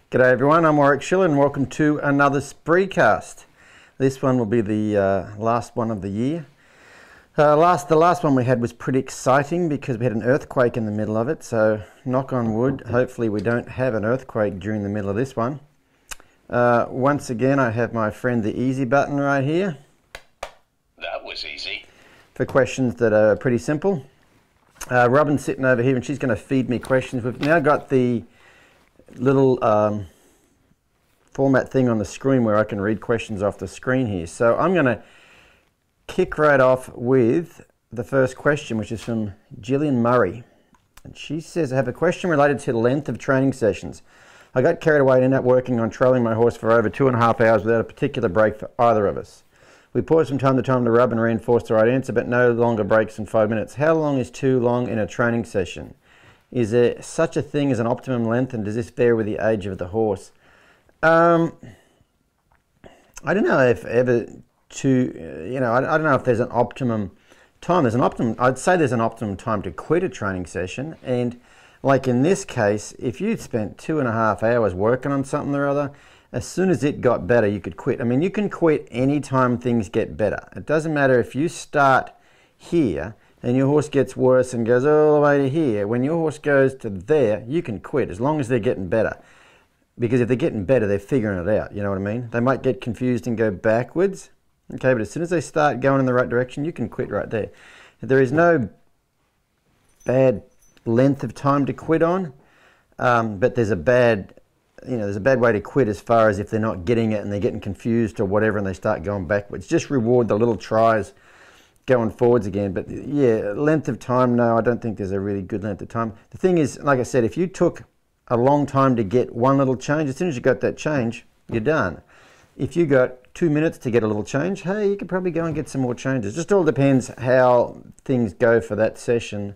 G'day everyone, I'm Warwick Schiller and welcome to another Spreecast. This one will be the last one of the year. The last one we had was pretty exciting because we had an earthquake in the middle of it, so knock on wood, hopefully we don't have an earthquake during the middle of this one. Once again I have my friend the easy button right here. That was easy. For questions that are pretty simple. Robin's sitting over here and she's going to feed me questions. We've now got the little format thing on the screen where I can read questions off the screen here. So I'm going to kick right off with the first question, which is from Gillian Murray. And she says, I have a question related to the length of training sessions. I got carried away and ended up working on trailing my horse for over 2.5 hours without a particular break for either of us. We pause from time to time to rub and reinforce the right answer, but no longer breaks than 5 minutes. How long is too long in a training session? Is there such a thing as an optimum length, and does this vary with the age of the horse? I don't know if ever to, I don't know if there's an optimum time. I'd say there's an optimum time to quit a training session. And like in this case, if you'd spent 2.5 hours working on something or other, as soon as it got better, you could quit. I mean, you can quit anytime things get better. It doesn't matter if you start here and your horse gets worse and goes all the way to here. When your horse goes to there, you can quit as long as they're getting better. Because if they're getting better, they're figuring it out, you know what I mean? They might get confused and go backwards, okay, but as soon as they start going in the right direction, you can quit right there. There is no bad length of time to quit on, but there's a bad way to quit as far as if they're not getting it and they're getting confused or whatever and they start going backwards. Just reward the little tries going forwards again. But yeah, length of time, no, I don't think there's a really good length of time. The thing is, like I said, if you took a long time to get one little change, as soon as you got that change, you're done. If you got 2 minutes to get a little change, hey, you could probably go and get some more changes. Just all depends how things go for that session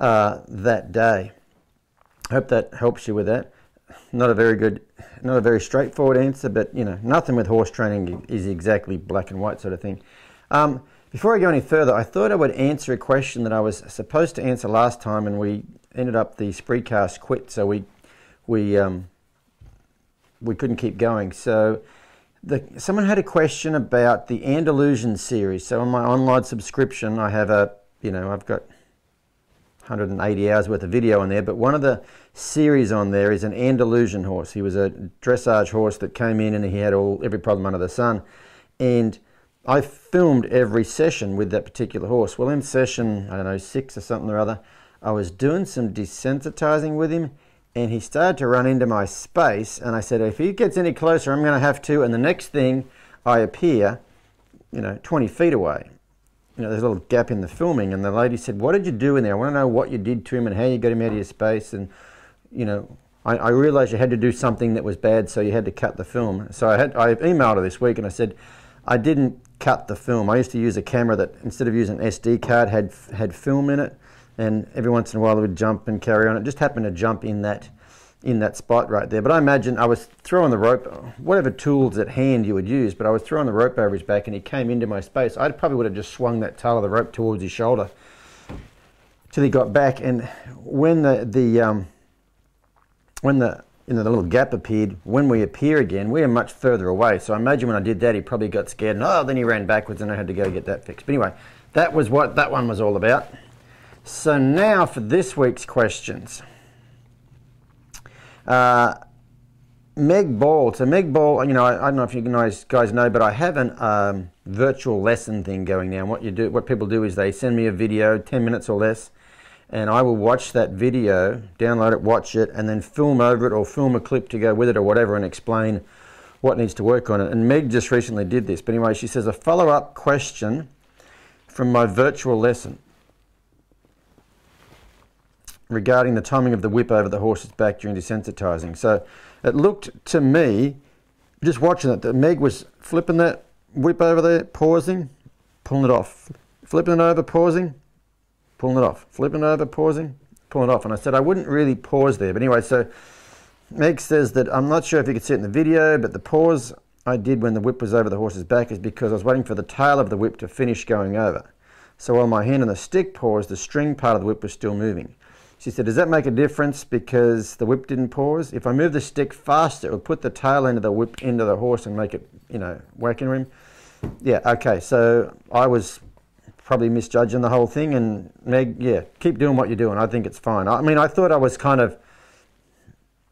that day. Hope that helps you with that. Not a very straightforward answer, but nothing with horse training is exactly black and white sort of thing. Before I go any further, I thought I would answer a question that I was supposed to answer last time, and we ended up the Spreecast quit, so we couldn't keep going. So someone had a question about the Andalusian series. So on my online subscription, I have I've got 180 hours worth of video on there, but one of the series on there is an Andalusian horse. He was a dressage horse that came in and he had every problem under the sun. And I filmed every session with that particular horse. Well, in session, 6 or something or other, I was doing some desensitizing with him and he started to run into my space, and I said, if he gets any closer, I'm going to have to, and the next thing I appear, 20 feet away. There's a little gap in the filming, and the lady said, what did you do in there? I want to know what you did to him and how you got him out of your space. And, I realized you had to do something that was bad, so you had to cut the film. So I emailed her this week and I said, I didn't cut the film. I used to use a camera that, instead of using an SD card, had film in it, and every once in a while it would jump and carry on. It just happened to jump in that spot right there. But I imagine I was throwing the rope, whatever tools at hand you would use, but I was throwing the rope over his back and he came into my space. I probably would have just swung that tail of the rope towards his shoulder till he got back. And when the little gap appeared, when we appear again, we are much further away. So I imagine when I did that, he probably got scared and then he ran backwards and I had to go get that fixed. But anyway, that was what that one was all about. So now for this week's questions. Meg Ball. So Meg Ball, I don't know if you guys know, but I have an virtual lesson thing going now. And what people do is they send me a video, 10 minutes or less, and I will watch that video, download it, watch it, and then film over it or film a clip to go with it or whatever and explain what needs to work on it. And Meg just recently did this. But anyway, she says, a follow-up question from my virtual lesson regarding the timing of the whip over the horse's back during desensitizing. So it looked to me, just watching it, that Meg was flipping that whip over there, pausing, pulling it off, flipping it over, pausing, pulling it off, flipping it over, pausing, pulling it off. And I said I wouldn't really pause there. But anyway, so Meg says that, I'm not sure if you could see it in the video, but the pause I did when the whip was over the horse's back is because I was waiting for the tail of the whip to finish going over. So while my hand on the stick paused, the string part of the whip was still moving. She said, does that make a difference because the whip didn't pause? If I move the stick faster, it would put the tail end of the whip into the horse and make it, you know, whacking him. Yeah, okay, so I was probably misjudging the whole thing, and Meg, yeah, keep doing what you're doing. I think it's fine. I mean, I thought I was kind of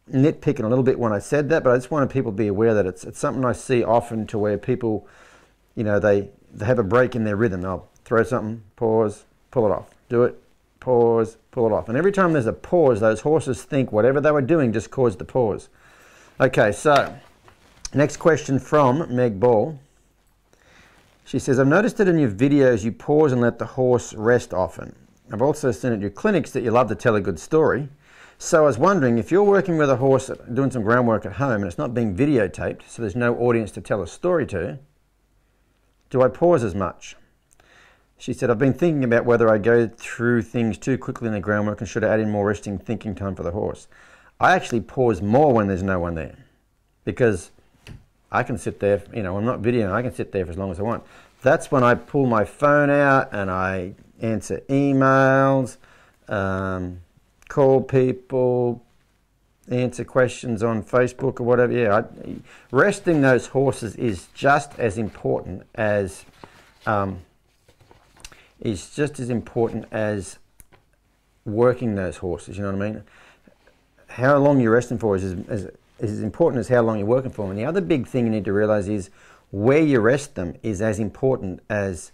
nitpicking a little bit when I said that, but I just wanted people to be aware that it's something I see often, to where people, you know, they have a break in their rhythm. They'll throw something, pause, pull it off, do it, pause, pull it off. And every time there's a pause, those horses think whatever they were doing just caused the pause. Okay, so next question from Meg Ball. She says, I've noticed that in your videos you pause and let the horse rest often. I've also seen at your clinics that you love to tell a good story. So I was wondering, if you're working with a horse doing some groundwork at home and it's not being videotaped, so there's no audience to tell a story to, do I pause as much? She said, I've been thinking about whether I go through things too quickly in the groundwork and should I add in more resting thinking time for the horse. I actually pause more when there's no one there, because I can sit there, you know, I'm not videoing, I can sit there for as long as I want. That's when I pull my phone out and I answer emails, call people, answer questions on Facebook or whatever. Yeah, resting those horses is just as important as working those horses. You know what I mean? How long you're resting for is as important as how long you're working for them. And the other big thing you need to realize is where you rest them is as important as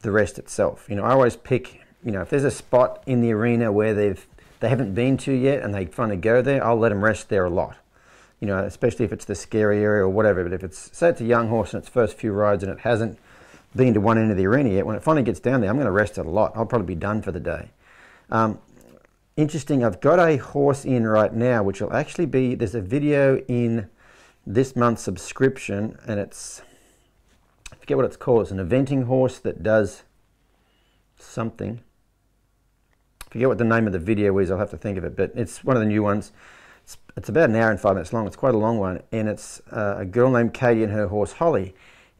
the rest itself. You know, I always pick, you know, if there's a spot in the arena where they haven't been to yet and they finally go there, I'll let them rest there a lot. You know, especially if it's the scary area or whatever. But if it's, say it's a young horse and its first few rides and it hasn't been to one end of the arena yet, when it finally gets down there, I'm going to rest it a lot. I'll probably be done for the day. Interesting, I've got a horse in right now, which will actually be, there's a video in this month's subscription, and it's, I forget what it's called. It's an eventing horse that does something. I forget what the name of the video is, I'll have to think of it, but it's one of the new ones. It's about an hour and 5 minutes long. It's quite a long one, and it's a girl named Katie and her horse Holly.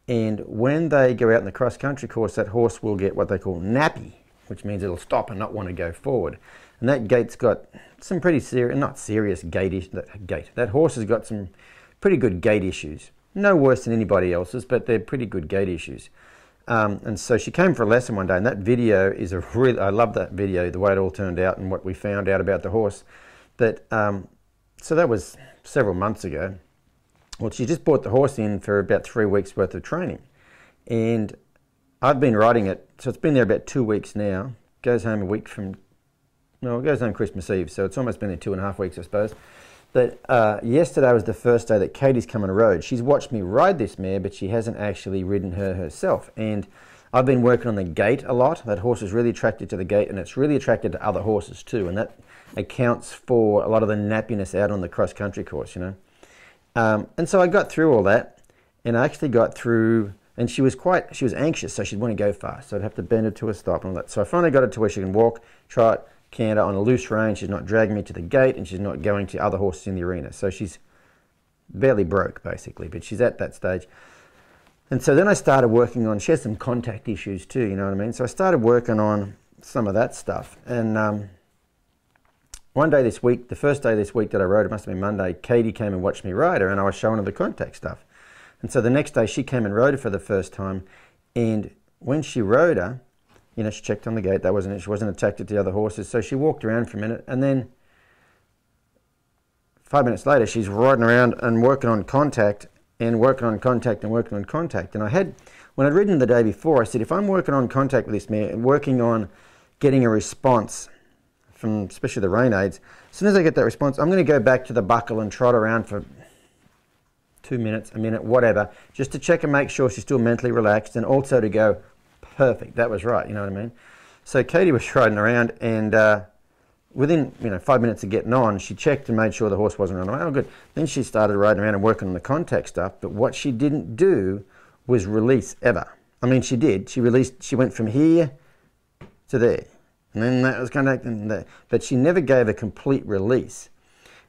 And when they go out in the cross-country course, that horse will get what they call nappy, which means it'll stop and not want to go forward. And that gait's got some pretty serious, not serious gait. That horse has got some pretty good gait issues. No worse than anybody else's, but they're pretty good gait issues. And so she came for a lesson one day, and that video is a really, I love that video, the way it all turned out and what we found out about the horse. But, so that was several months ago. Well, she just brought the horse in for about 3 weeks worth of training. And I've been riding it, so it's been there about 2 weeks now. Goes home a week from, no, it goes home Christmas Eve, so it's almost been there 2.5 weeks, I suppose. But yesterday was the first day that Katie's come on a road. She's watched me ride this mare, but she hasn't actually ridden her herself. And I've been working on the gait a lot. That horse is really attracted to the gait, and it's really attracted to other horses too. And that accounts for a lot of the nappiness out on the cross-country course, you know. And so I got through all that, and I actually got through, and she was anxious, so she'd want to go fast. So I'd have to bend her to a stop and all that. So I finally got it to where she can walk, trot, canter on a loose rein. She's not dragging me to the gate, and she's not going to other horses in the arena. So she's barely broke, basically, but she's at that stage. And so then I started working on, she has some contact issues too, you know what I mean? So I started working on some of that stuff. And one day this week, the first day this week that I rode, it must have been Monday, Katie came and watched me ride her, and I was showing her the contact stuff. And so the next day she came and rode her for the first time, and when she rode her, you know, she checked on the gate, that wasn't it, she wasn't attracted to the other horses, so she walked around for a minute, and then 5 minutes later she's riding around and working on contact, and working on contact, and working on contact. And I had, when I'd ridden the day before, I said, if I'm working on contact with this mare, and working on getting a response from especially the rein aids, as soon as I get that response, I'm going to go back to the buckle and trot around for 2 minutes, a minute, whatever, just to check and make sure she's still mentally relaxed, and also to go, perfect, that was right, you know what I mean? So Katie was riding around, and within 5 minutes of getting on, she checked and made sure the horse wasn't running away. Oh, good. Then she started riding around and working on the contact stuff, but what she didn't do was release ever. I mean, she did. She released, she went from here to there. And then that was contact, and that. But she never gave a complete release.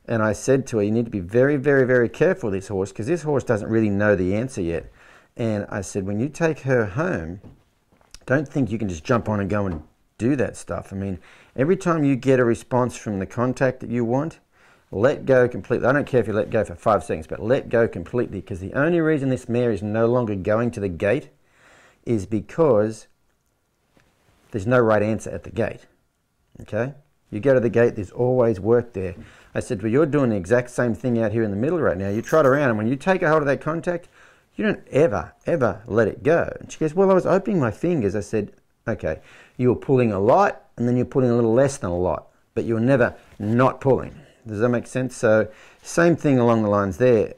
And I said to her, you need to be very, very, very careful with this horse, because this horse doesn't really know the answer yet. And I said, when you take her home, don't think you can just jump on and go and do that stuff. I mean, every time you get a response from the contact that you want, let go completely. I don't care if you let go for 5 seconds, but let go completely, because the only reason this mare is no longer going to the gate is because there's no right answer at the gate. Okay? You go to the gate, there's always work there. I said, well, you're doing the exact same thing out here in the middle right now. You trot around, and when you take a hold of that contact, you don't ever, ever let it go. And she goes, well, I was opening my fingers. I said, okay, you were pulling a lot, and then you're pulling a little less than a lot, but you're never not pulling. Does that make sense? So same thing along the lines there.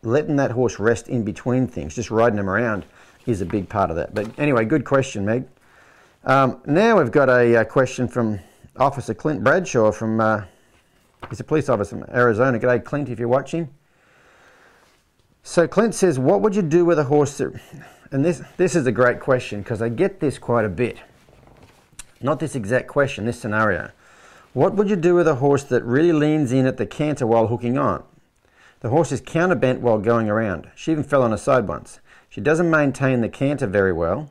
Letting that horse rest in between things, just riding him around, is a big part of that. But anyway, good question, Meg. Now we've got a question from Officer Clint Bradshaw from, he's a police officer from Arizona. G'day, Clint, if you're watching. So Clint says, what would you do with a horse that, and this is a great question because I get this quite a bit. Not this exact question, this scenario. What would you do with a horse that really leans in at the canter while hooking on? The horse is counterbent while going around. She even fell on her side once. She doesn't maintain the canter very well.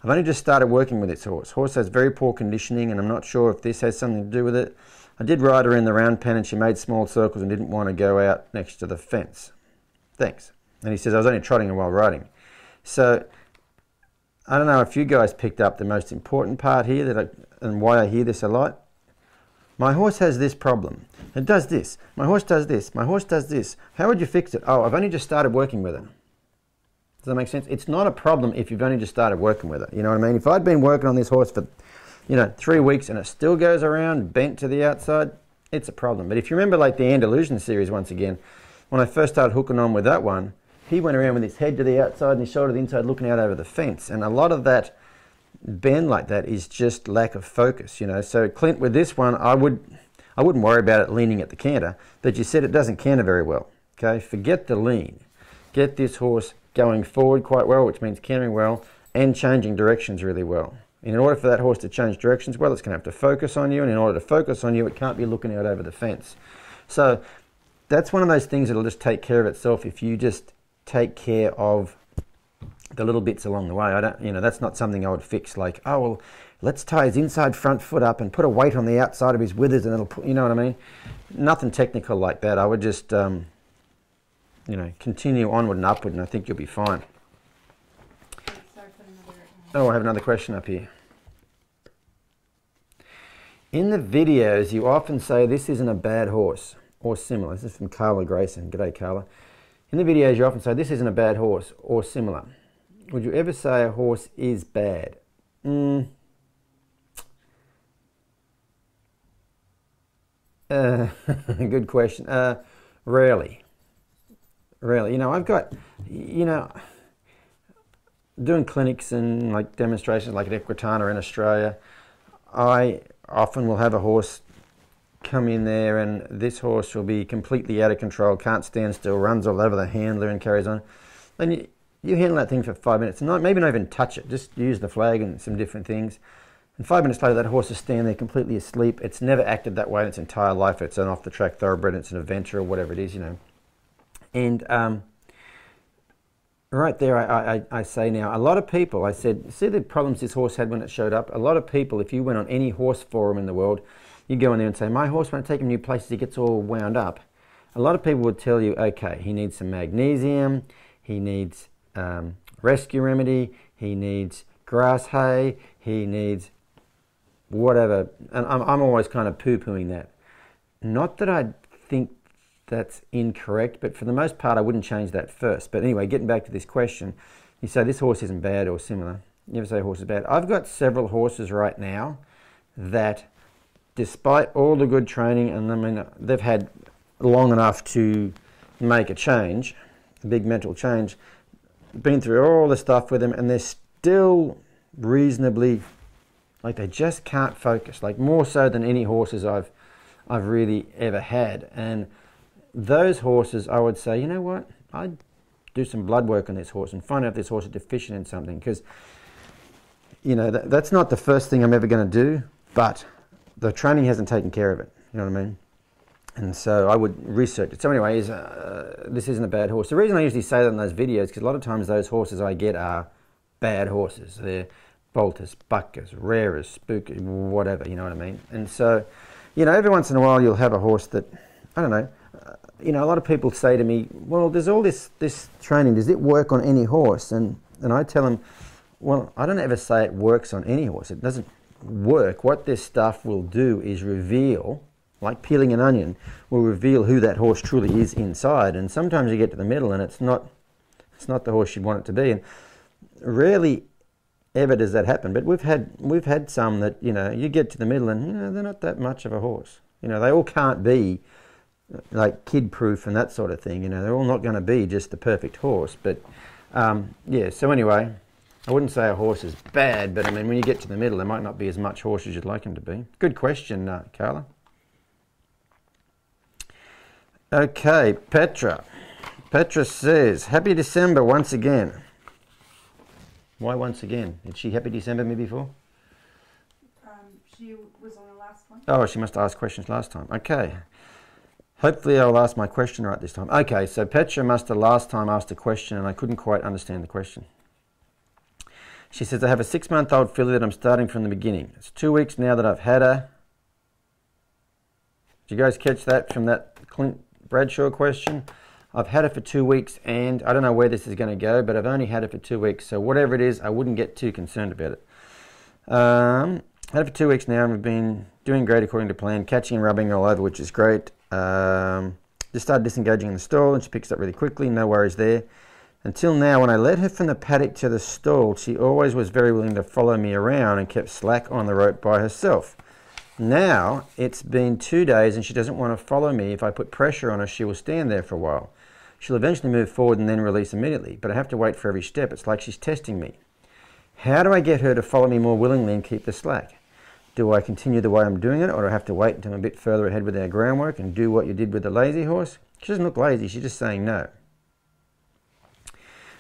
I've only just started working with this horse. Horse has very poor conditioning, and I'm not sure if this has something to do with it. I did ride her in the round pen, and she made small circles and didn't want to go out next to the fence. Thanks. And he says, I was only trotting her while riding. So, I don't know if you guys picked up the most important part here and why I hear this a lot. My horse has this problem. It does this. My horse does this. My horse does this. How would you fix it? Oh, I've only just started working with her. Does that make sense? It's not a problem if you've only just started working with it. You know what I mean? If I'd been working on this horse for, 3 weeks and it still goes around bent to the outside, it's a problem. But if you remember like the Andalusian series once again, when I first started hooking on with that one, he went around with his head to the outside and his shoulder to the inside looking out over the fence. And a lot of that bend like that is just lack of focus, So Clint, with this one, I wouldn't worry about it leaning at the canter, but you said it doesn't canter very well. Okay, forget the lean. Get this horse going forward quite well, which means cantering well, and changing directions really well. In order for that horse to change directions well, it's going to have to focus on you, and in order to focus on you, it can't be looking out over the fence. So that's one of those things that'll just take care of itself if you just take care of the little bits along the way. That's not something I would fix, like, oh, well, let's tie his inside front foot up and put a weight on the outside of his withers and it'll, you know what I mean? Nothing technical like that. I would just, continue onward and upward, and I think you'll be fine. Oh, I have another question up here. In the videos, you often say this isn't a bad horse or similar. This is from Carla Grayson. G'day, Carla. In the videos, you often say this isn't a bad horse or similar. Would you ever say a horse is bad? Good question. Rarely. I've got, doing clinics and like demonstrations like at Equitana in Australia, I often will have a horse come in there and this horse will be completely out of control, can't stand still, runs all over the handler and carries on. And you handle that thing for 5 minutes and maybe not even touch it, just use the flag and some different things. And 5 minutes later, that horse is standing there completely asleep. It's never acted that way in its entire life. It's an off-the-track thoroughbred, it's an eventer or whatever it is, And right there, I say now, a lot of people, I said, see the problems this horse had when it showed up? A lot of people, if you went on any horse forum in the world, you go in there and say, my horse, when I take him new places, he gets all wound up. A lot of people would tell you, okay, he needs some magnesium, he needs rescue remedy, he needs grass hay, he needs whatever. And I'm always kind of poo-pooing that. Not that I think that's incorrect, but for the most part, I wouldn't change that first. But anyway, getting back to this question, you say this horse isn't bad or similar. You ever say a horse is bad? I've got several horses right now that, despite all the good training, and they've had long enough to make a change, a big mental change, been through all the stuff with them, and they're still reasonably, like they just can't focus, like more so than any horses I've really ever had. And those horses, I would say, you know what, I'd do some blood work on this horse and find out if this horse is deficient in something, because that's not the first thing I'm ever going to do, but the training hasn't taken care of it, you know what I mean? And so I would research it. So anyway, this isn't a bad horse. The reason I usually say that in those videos, because a lot of times those horses I get are bad horses. They're bolters, buckers, rarers, spookers, whatever, you know what I mean? And so, you know, every once in a while you'll have a horse that, I don't know, you know, a lot of people say to me, well, there's all this training, does it work on any horse? And I tell them, well, I don't ever say it works on any horse. It doesn't work. What this stuff will do is reveal, like peeling an onion, will reveal who that horse truly is inside. And sometimes you get to the middle and it's not the horse you'd want it to be. And rarely ever does that happen, but we've had some that, you know, you get to the middle and, you know, they're not that much of a horse. You know, they all can't be like kid proof and that sort of thing. You know, they're all not going to be just the perfect horse. But yeah, so anyway, I wouldn't say a horse is bad, but I mean, when you get to the middle, there might not be as much horse as you'd like him to be. Good question, Carla. Okay, Petra says, happy December once again. Why once again? Did she happy December me before? She was on the last one. Oh, she must have asked questions last time. Okay. Hopefully I'll ask my question right this time. Okay, so Petra must have last time asked a question and I couldn't quite understand the question. She says, I have a 6-month-old filly that I'm starting from the beginning. It's 2 weeks now that I've had her. Did you guys catch that from that Clint Bradshaw question? I've had her for 2 weeks and I don't know where this is going to go, but I've only had her for 2 weeks. So whatever it is, I wouldn't get too concerned about it. Had her for 2 weeks now and we've been doing great according to plan, catching and rubbing all over, which is great. Just started disengaging in the stall and she picks up really quickly, no worries there. Until now, when I led her from the paddock to the stall, she always was very willing to follow me around and kept slack on the rope by herself. Now, it's been 2 days and she doesn't want to follow me. If I put pressure on her, she will stand there for a while. She'll eventually move forward and then release immediately, but I have to wait for every step. It's like she's testing me. How do I get her to follow me more willingly and keep the slack? Do I continue the way I'm doing it, or do I have to wait until I'm a bit further ahead with our groundwork and do what you did with the lazy horse? She doesn't look lazy, she's just saying no.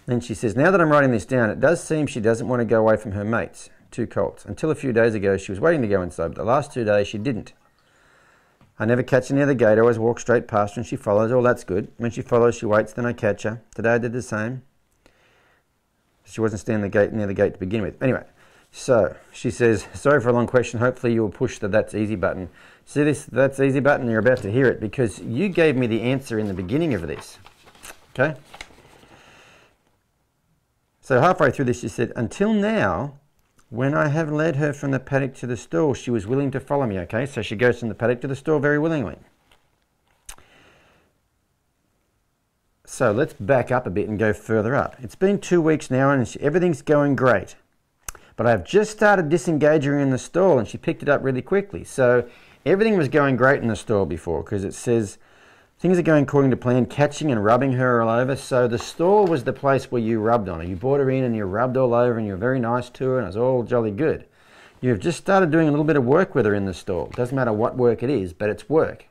Then she says, now that I'm writing this down, it does seem she doesn't want to go away from her mates, 2 colts. Until a few days ago, she was waiting to go inside, but the last 2 days she didn't. I never catch her near the gate, I always walk straight past her and she follows. Oh, that's good. When she follows, she waits, then I catch her. Today I did the same. She wasn't standing near the gate to begin with. Anyway, so she says, sorry for a long question. Hopefully you'll push the that's easy button. See this that's easy button? You're about to hear it because you gave me the answer in the beginning of this. Okay? So halfway through this, she said, until now, when I have led her from the paddock to the stall, she was willing to follow me. Okay, so she goes from the paddock to the stall very willingly. So let's back up a bit and go further up. It's been 2 weeks now and everything's going great. But I've just started disengaging her in the stall and she picked it up really quickly. So everything was going great in the stall before because it says things are going according to plan, catching and rubbing her all over. So the stall was the place where you rubbed on her. You brought her in and you rubbed all over and you were very nice to her and it was all jolly good. You've just started doing a little bit of work with her in the stall. It doesn't matter what work it is, but it's work.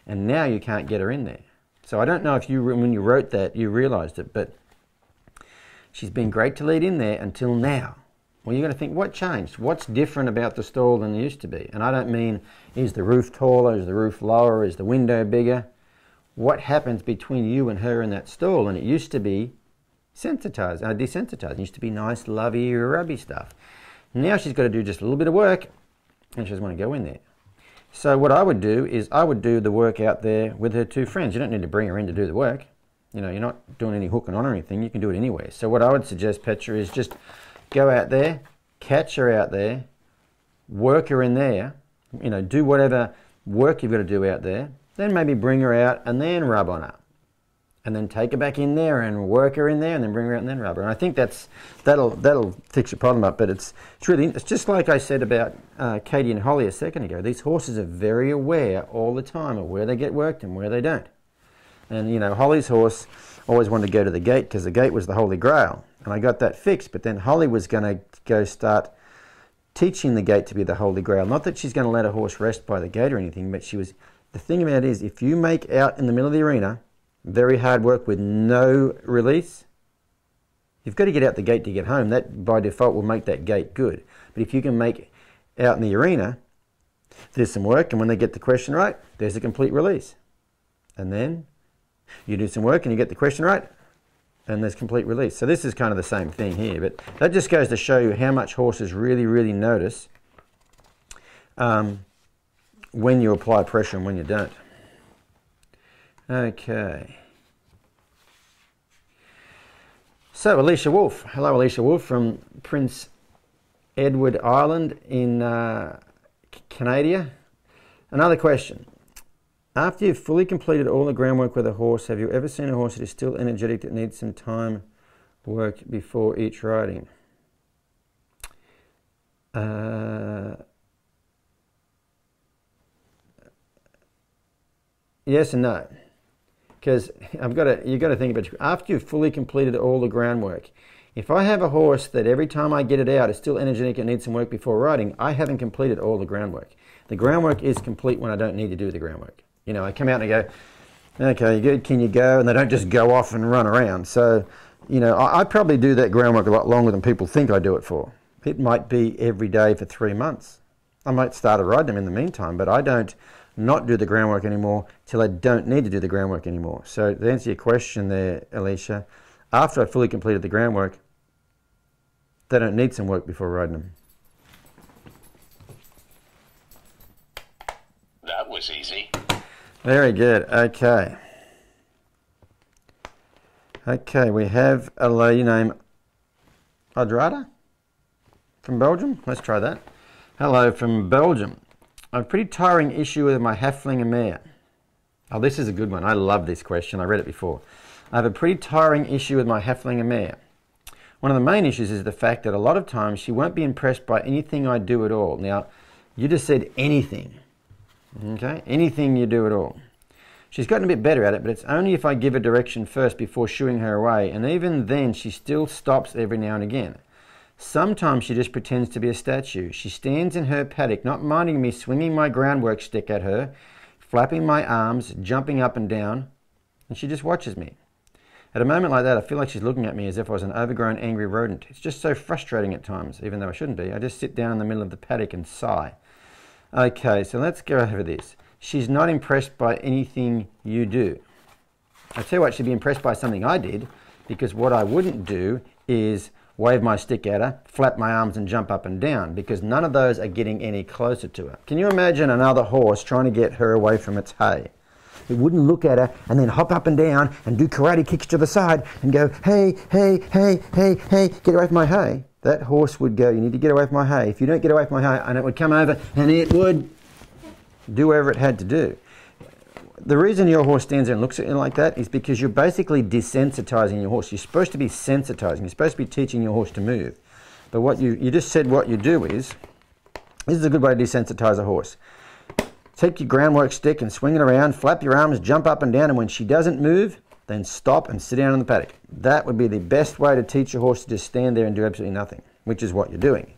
And now you can't get her in there. So I don't know if you, when you wrote that, you realised it, but she's been great to lead in there until now. Well, you're going to think, what changed? What's different about the stall than it used to be? And I don't mean, is the roof taller, is the roof lower, is the window bigger? What happens between you and her in that stall? And it used to be desensitizing. It used to be nice, lovey, rubby stuff. Now she's got to do just a little bit of work and she doesn't want to go in there. So what I would do is I would do the work out there with her 2 friends. You don't need to bring her in to do the work. You know, you're not doing any hooking on or anything. You can do it anywhere. So what I would suggest, Petra, is just go out there, catch her out there, work her in there, you know, do whatever work you've got to do out there, then maybe bring her out and then rub on her. And then take her back in there and work her in there and then bring her out and then rub her. And I think that'll fix your problem up. But it's just like I said about Katie and Holly a second ago. These horses are very aware all the time of where they get worked and where they don't. And, you know, Holly's horse always wanted to go to the gate because the gate was the Holy Grail. And I got that fixed. But then Holly was going to go start teaching the gate to be the Holy Grail. Not that she's going to let a horse rest by the gate or anything, but she was... The thing about it is, if you make out in the middle of the arena, very hard work with no release, you've got to get out the gate to get home. That, by default, will make that gate good. But if you can make out in the arena, there's some work, and when they get the question right, there's a complete release. And then you do some work and you get the question right, and there's complete release. So this is kind of the same thing here, but that just goes to show you how much horses really, really notice when you apply pressure and when you don't. Okay. So Alicia Wolf. Hello, Alicia Wolf from Prince Edward Island in Canada. Another question. After you've fully completed all the groundwork with a horse, have you ever seen a horse that is still energetic that needs some time work before each riding? Yes and no. Because you've got to think about it. After you've fully completed all the groundwork, if I have a horse that every time I get it out is still energetic and needs some work before riding, I haven't completed all the groundwork. The groundwork is complete when I don't need to do the groundwork. You know, I come out and I go, okay, you good, can you go? And they don't just go off and run around. So, you know, I probably do that groundwork a lot longer than people think I do it for. It might be every day for 3 months. I might start to ride them in the meantime, but I don't not do the groundwork anymore till I don't need to do the groundwork anymore. So to answer your question there, Alicia, after I've fully completed the groundwork, they don't need some work before riding them. That was easy. Very good. Okay. Okay, we have a lady named Adrada from Belgium. Let's try that. Hello from Belgium. I have a pretty tiring issue with my Haflinger mare. Oh, this is a good one. I love this question. I read it before. I have a pretty tiring issue with my Haflinger mare. One of the main issues is the fact that a lot of times she won't be impressed by anything I do at all. Now, you just said anything. Okay? Anything you do at all. She's gotten a bit better at it, but it's only if I give her direction first before shooing her away, and even then she still stops every now and again. Sometimes she just pretends to be a statue. She stands in her paddock, not minding me swinging my groundwork stick at her, flapping my arms, jumping up and down, and she just watches me. At a moment like that, I feel like she's looking at me as if I was an overgrown, angry rodent. It's just so frustrating at times, even though I shouldn't be. I just sit down in the middle of the paddock and sigh. Okay, so let's go over this. She's not impressed by anything you do. I tell you what, she'd be impressed by something I did, because what I wouldn't do is wave my stick at her, flap my arms and jump up and down, because none of those are getting any closer to her. Can you imagine another horse trying to get her away from its hay? It wouldn't look at her and then hop up and down and do karate kicks to the side and go, hey, hey, hey, hey, hey, get away from my hay. That horse would go, you need to get away from my hay. If you don't get away from my hay, and it would come over and it would do whatever it had to do. The reason your horse stands there and looks at you like that is because you're basically desensitizing your horse. You're supposed to be sensitizing. You're supposed to be teaching your horse to move. But what you just said what you do is, this is a good way to desensitize a horse. Take your groundwork stick and swing it around, flap your arms, jump up and down, and when she doesn't move, then stop and sit down in the paddock. That would be the best way to teach your horse to just stand there and do absolutely nothing, which is what you're doing.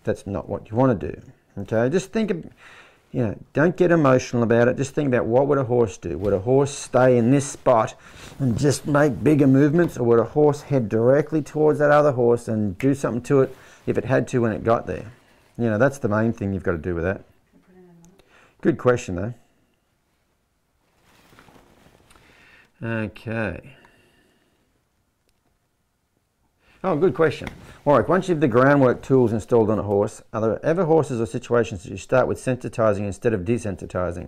That's not what you want to do. Okay, just think of, you know, don't get emotional about it. Just think about, what would a horse do? Would a horse stay in this spot and just make bigger movements, or would a horse head directly towards that other horse and do something to it if it had to when it got there? You know, that's the main thing you've got to do with that. Good question, though. Okay. Oh, good question. Warwick, once you have the groundwork tools installed on a horse, are there ever horses or situations that you start with sensitizing instead of desensitizing?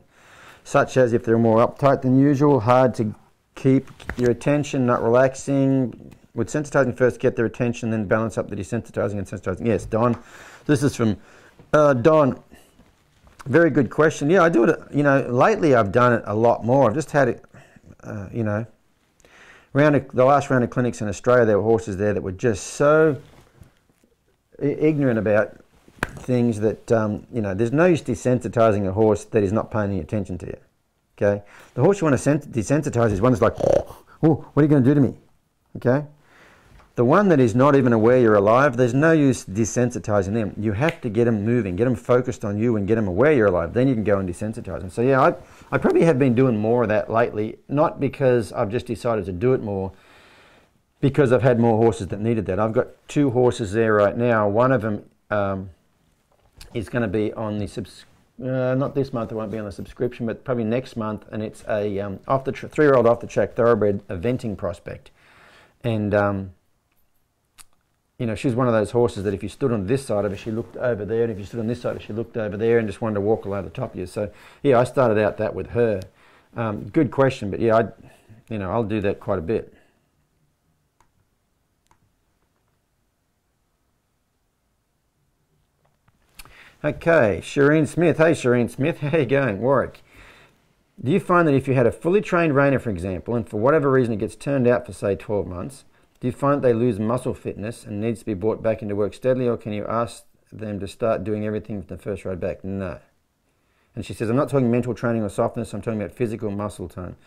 Such as if they're more uptight than usual, hard to keep your attention, not relaxing. Would sensitizing first get their attention, then balance up the desensitizing and sensitizing? Yes, Don. This is from Don. Very good question. Yeah, I do it, you know, lately I've done it a lot more. I've just had it, you know, the last round of clinics in Australia, there were horses there that were just so ignorant about things that, you know, there's no use desensitizing a horse that is not paying any attention to you. Okay? The horse you want to desensitize is one that's like, oh, what are you going to do to me? Okay? The one that is not even aware you're alive, there's no use desensitizing them. You have to get them moving, get them focused on you and get them aware you're alive. Then you can go and desensitize them. So yeah, I probably have been doing more of that lately, not because I've just decided to do it more, because I've had more horses that needed that. I've got 2 horses there right now. One of them is going to be on the, not this month, it won't be on the subscription, but probably next month, and it's a 3-year-old off-the-track thoroughbred eventing prospect. And, you know, she's one of those horses that if you stood on this side of her, she looked over there, and if you stood on this side of her, she looked over there and just wanted to walk all over the top of you. So, yeah, I started out that with her. Good question, but yeah, I'll do that quite a bit. Okay, Shireen Smith. Hey, Shireen Smith, how you going? Warwick. Do you find that if you had a fully trained reiner, for example, and for whatever reason it gets turned out for, say, 12 months, do you find they lose muscle fitness and needs to be brought back into work steadily, or can you ask them to start doing everything from the first ride back? No. And she says, I'm not talking mental training or softness, I'm talking about physical muscle tone.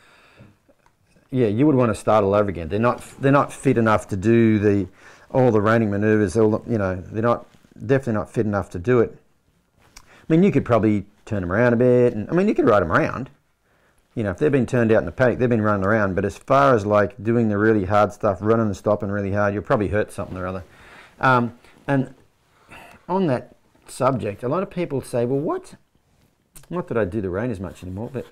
Yeah, you would want to start all over again. They're not fit enough to do all the reining manoeuvres, they're definitely not fit enough to do it. I mean, you could probably turn them around a bit, and I mean, you could ride them around. You know, if they've been turned out in the paddock, they've been running around. But as far as like doing the really hard stuff, running and stopping really hard, you'll probably hurt something or other. And on that subject, a lot of people say, well, what? Not that I do the rein as much anymore, but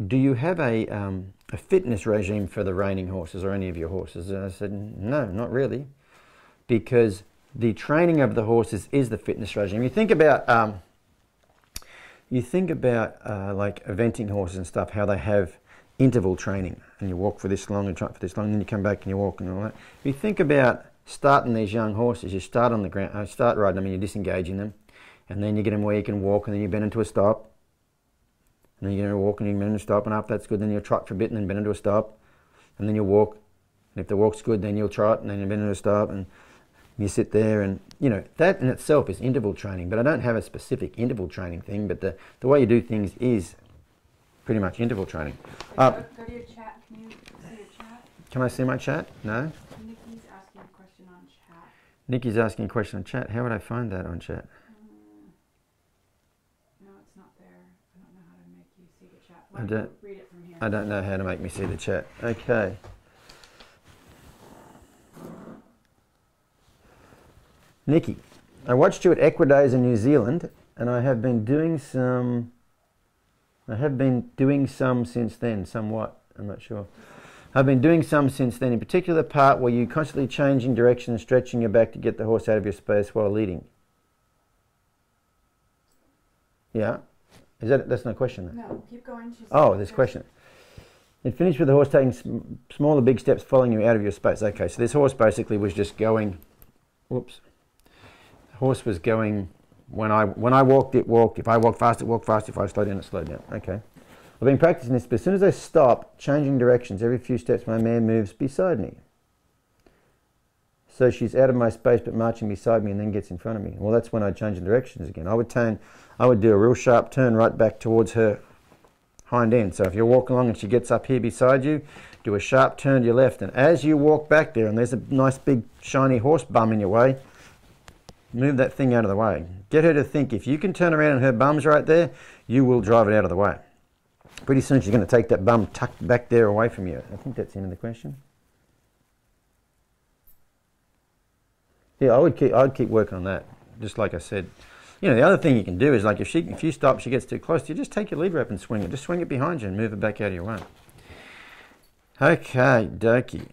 do you have a fitness regime for the reining horses or any of your horses? And I said, no, not really, because the training of the horses is the fitness regime. You think about like eventing horses and stuff, how they have interval training, and you walk for this long and trot for this long, and then you come back and you walk and all that. If you think about starting these young horses, you start on the ground, start riding them, and you're disengaging them, and then you get them where you can walk, and then you bend into a stop, and then you get them to walk, and you bend into a stop, and up that's good. Then you'll trot for a bit, and then bend into a stop, and then you'll walk. And if the walk's good, then you'll trot, and then you bend into a stop, and you sit there, and you know that in itself is interval training. But I don't have a specific interval training thing. But the way you do things is pretty much interval training. Go to your chat. Can you see your chat? Can I see my chat? No. Nikki's asking a question on chat. Nikki's asking a question on chat. How would I find that on chat? No, it's not there. I don't know how to make you see the chat. I don't read it from here. I don't know how to make me see the chat. Okay. Nikki, I watched you at Equidays in New Zealand, and I have been doing some since then, somewhat, I'm not sure. I've been doing some since then, in particular the part where you constantly changing direction and stretching your back to get the horse out of your space while leading. Yeah? That's no question then? No, keep going. Oh, there's a question. It finished with the horse taking smaller big steps following you out of your space. Okay, so this horse basically was just going, whoops. Horse was going, when I walked, it walked. If I walked fast, it walked fast. If I slowed down, it slowed down. Okay. I've been practicing this, but as soon as I stop changing directions, every few steps my mare moves beside me. So she's out of my space but marching beside me and then gets in front of me. Well, that's when I change the directions again. I would do a real sharp turn right back towards her hind end. So if you're walking along and she gets up here beside you, do a sharp turn to your left. And as you walk back there and there's a nice big shiny horse bum in your way, move that thing out of the way. Get her to think if you can turn around and her bum's right there, you will drive it out of the way. Pretty soon she's going to take that bum tucked back there away from you. I think that's the end of the question. Yeah, I'd keep working on that. Just like I said. You know, the other thing you can do is like if you stop, she gets too close, you just take your lead rope and swing it. Just swing it behind you and move it back out of your way. Okay, dokie.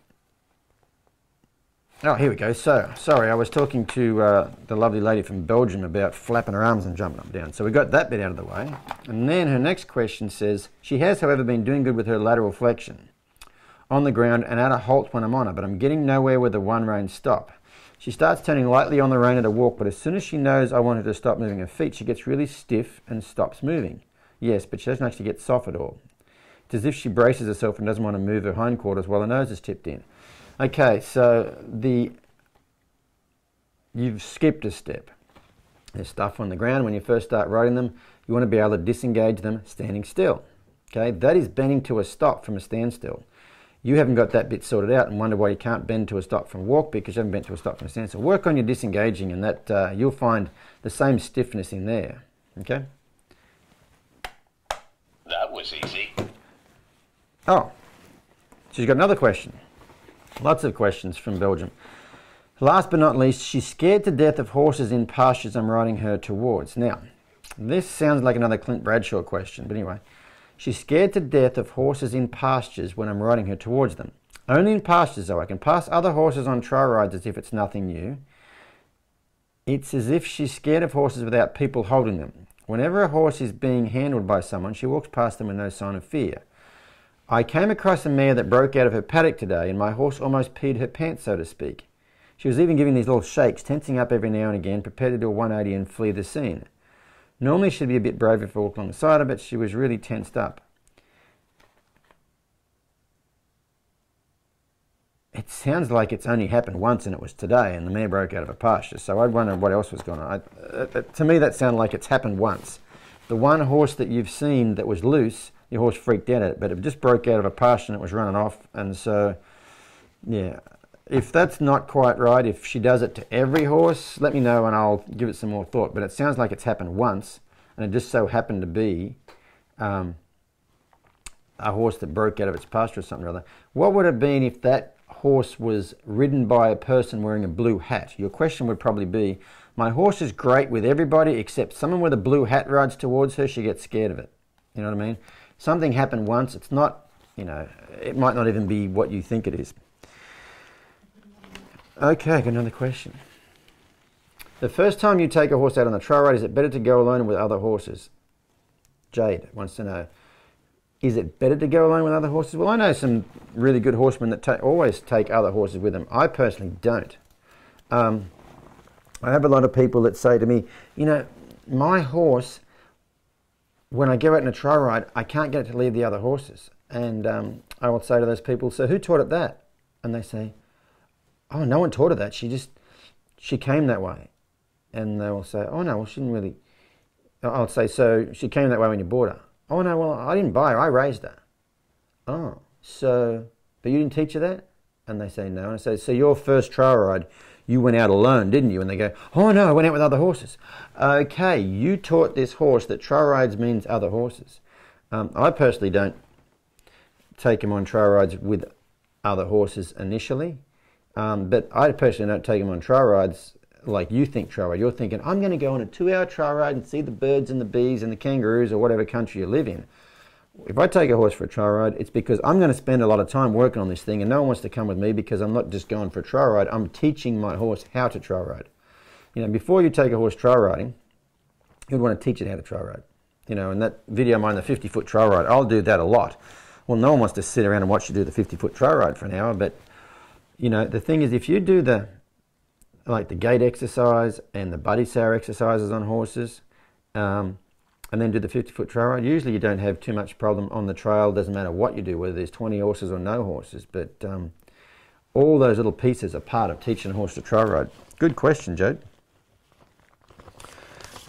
Oh, here we go. So, sorry, I was talking to the lovely lady from Belgium about flapping her arms and jumping up and down. So we got that bit out of the way. And then her next question says, she has, however, been doing good with her lateral flexion on the ground and at a halt when I'm on her, but I'm getting nowhere with the one rein stop. She starts turning lightly on the rein at a walk, but as soon as she knows I want her to stop moving her feet, she gets really stiff and stops moving. Yes, but she doesn't actually get soft at all. It's as if she braces herself and doesn't want to move her hindquarters while her nose is tipped in. Okay, so you've skipped a step. There's stuff on the ground. When you first start riding them, you want to be able to disengage them standing still. Okay, that is bending to a stop from a standstill. You haven't got that bit sorted out and wonder why you can't bend to a stop from a walk because you haven't bent to a stop from a standstill. Work on your disengaging and that you'll find the same stiffness in there. Okay? That was easy. Oh, she's got another question. Lots of questions from Belgium. Last but not least, she's scared to death of horses in pastures I'm riding her towards. Now, this sounds like another Clint Bradshaw question, but anyway. She's scared to death of horses in pastures when I'm riding her towards them. Only in pastures though. I can pass other horses on trial rides as if it's nothing new. It's as if she's scared of horses without people holding them. Whenever a horse is being handled by someone, she walks past them with no sign of fear. I came across a mare that broke out of her paddock today, and my horse almost peed her pants, so to speak. She was even giving these little shakes, tensing up every now and again, prepared to do a 180 and flee the scene. Normally she'd be a bit braver if I walked alongside her, but she was really tensed up. It sounds like it's only happened once, and it was today, and the mare broke out of a pasture. So I wonder what else was going on. To me, that sounded like it's happened once. The one horse that you've seen that was loose, your horse freaked out at it, but it just broke out of a pasture and it was running off. And so, yeah, if that's not quite right, if she does it to every horse, let me know and I'll give it some more thought. But it sounds like it's happened once, and it just so happened to be a horse that broke out of its pasture or something or other. What would it have been if that horse was ridden by a person wearing a blue hat? Your question would probably be, my horse is great with everybody except someone with a blue hat rides towards her, she gets scared of it. You know what I mean? Something happened once, it's not, you know, it might not even be what you think it is. Okay, got another question. The first time you take a horse out on the trail ride, is it better to go alone with other horses? Jade wants to know, is it better to go alone with other horses? Well, I know some really good horsemen that always take other horses with them. I personally don't. I have a lot of people that say to me, you know, my horse, when I go out on a trail ride, I can't get it to leave the other horses. And I will say to those people, so who taught it that? And they say, oh, no one taught her that. She came that way. And they will say, oh no, well, she didn't really. I'll say, so she came that way when you bought her. Oh no, well, I didn't buy her, I raised her. Oh, so, but you didn't teach her that? And they say no. And I say, so your first trail ride, you went out alone, didn't you? And they go, oh no, I went out with other horses. Okay, you taught this horse that trail rides means other horses. I personally don't take him on trail rides with other horses initially. But I personally don't take them on trail rides like you think trail ride. You're thinking, I'm going to go on a 2-hour trail ride and see the birds and the bees and the kangaroos or whatever country you live in. If I take a horse for a trail ride, it's because I'm going to spend a lot of time working on this thing, and no one wants to come with me because I'm not just going for a trail ride. I'm teaching my horse how to trail ride. You know, before you take a horse trail riding, you'd want to teach it how to trail ride. You know, in that video of mine, the 50-foot trail ride, I'll do that a lot. Well, no one wants to sit around and watch you do the 50-foot trail ride for an hour, but you know, the thing is, if you do the gait exercise and the buddy sour exercises on horses, and then do the 50-foot trail ride, usually you don't have too much problem on the trail. Doesn't matter what you do, whether there's 20 horses or no horses, but all those little pieces are part of teaching a horse to trail ride. Good question, Jade.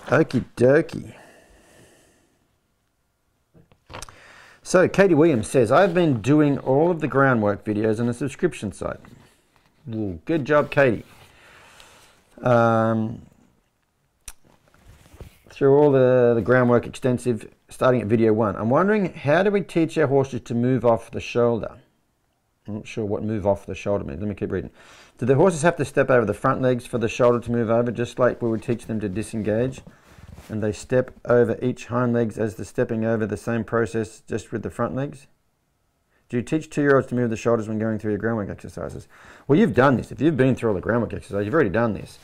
Okie dokie. So Katie Williams says, I've been doing all of the groundwork videos on a subscription site. Ooh, good job, Katie. Through all the groundwork extensive, starting at video 1. I'm wondering, how do we teach our horses to move off the shoulder? I'm not sure what move off the shoulder means. Let me keep reading. Do the horses have to step over the front legs for the shoulder to move over, just like we would teach them to disengage? And they step over each hind legs as they're stepping over, the same process just with the front legs? Do you teach 2-year-olds to move the shoulders when going through your groundwork exercises? Well, you've done this. If you've been through all the groundwork exercises, you've already done this.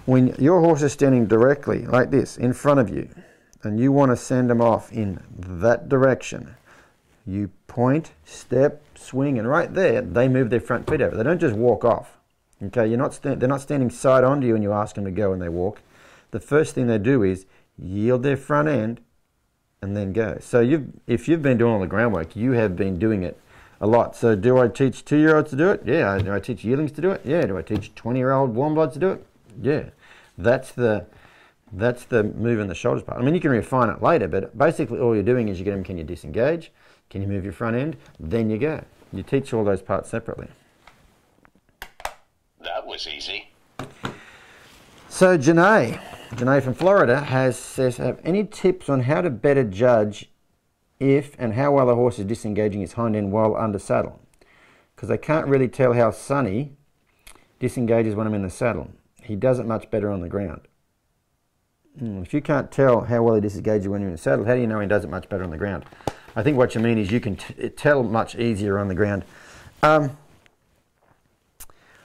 When your horse is standing directly like this in front of you and you want to send them off in that direction, you point, step, swing, and right there they move their front feet over. They don't just walk off. Okay, they're not standing side onto you and you ask them to go and they walk. The first thing they do is yield their front end and then go. So if you've been doing all the groundwork, you have been doing it a lot. So do I teach 2-year-olds to do it? Yeah. Do I teach yearlings to do it? Yeah. Do I teach 20-year-old warm bloods to do it? Yeah. That's the moving the shoulders part. I mean, you can refine it later, but basically all you're doing is you get them, can you disengage? Can you move your front end? Then you go. You teach all those parts separately. That was easy. So Janae from Florida says, have any tips on how to better judge if and how well a horse is disengaging his hind end while under saddle? Because I can't really tell how Sonny disengages when I'm in the saddle. He does it much better on the ground. If you can't tell how well he disengages when you're in the saddle, how do you know he does it much better on the ground? I think what you mean is you can tell much easier on the ground.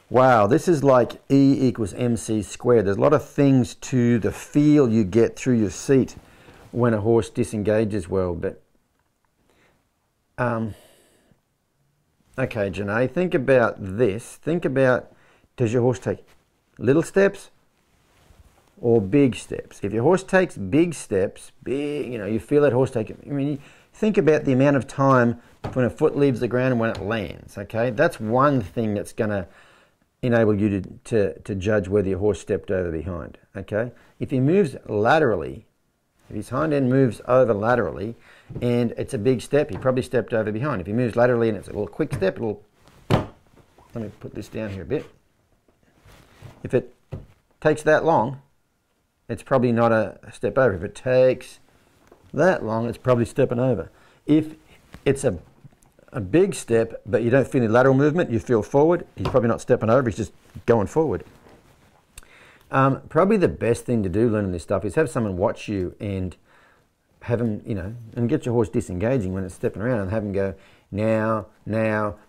Wow, this is like E equals MC squared. There's a lot of things to the feel you get through your seat when a horse disengages well. But okay, Janae, think about this. Think about, does your horse take little steps or big steps? If your horse takes big steps, you feel that horse take it. I mean, think about the amount of time when a foot leaves the ground and when it lands, okay? That's one thing that's going to enable you to judge whether your horse stepped over behind, okay? If he moves laterally, if his hind end moves over laterally and it's a big step, he probably stepped over behind. If he moves laterally and it's a little quick step, let me put this down here a bit. If it takes that long, it's probably not a step over. If it takes that long, it's probably stepping over. If it's a big step, but you don't feel any lateral movement, you feel forward, he's probably not stepping over, he's just going forward. Probably the best thing to do learning this stuff is have someone watch you and have him, and get your horse disengaging when it's stepping around and have him go, now,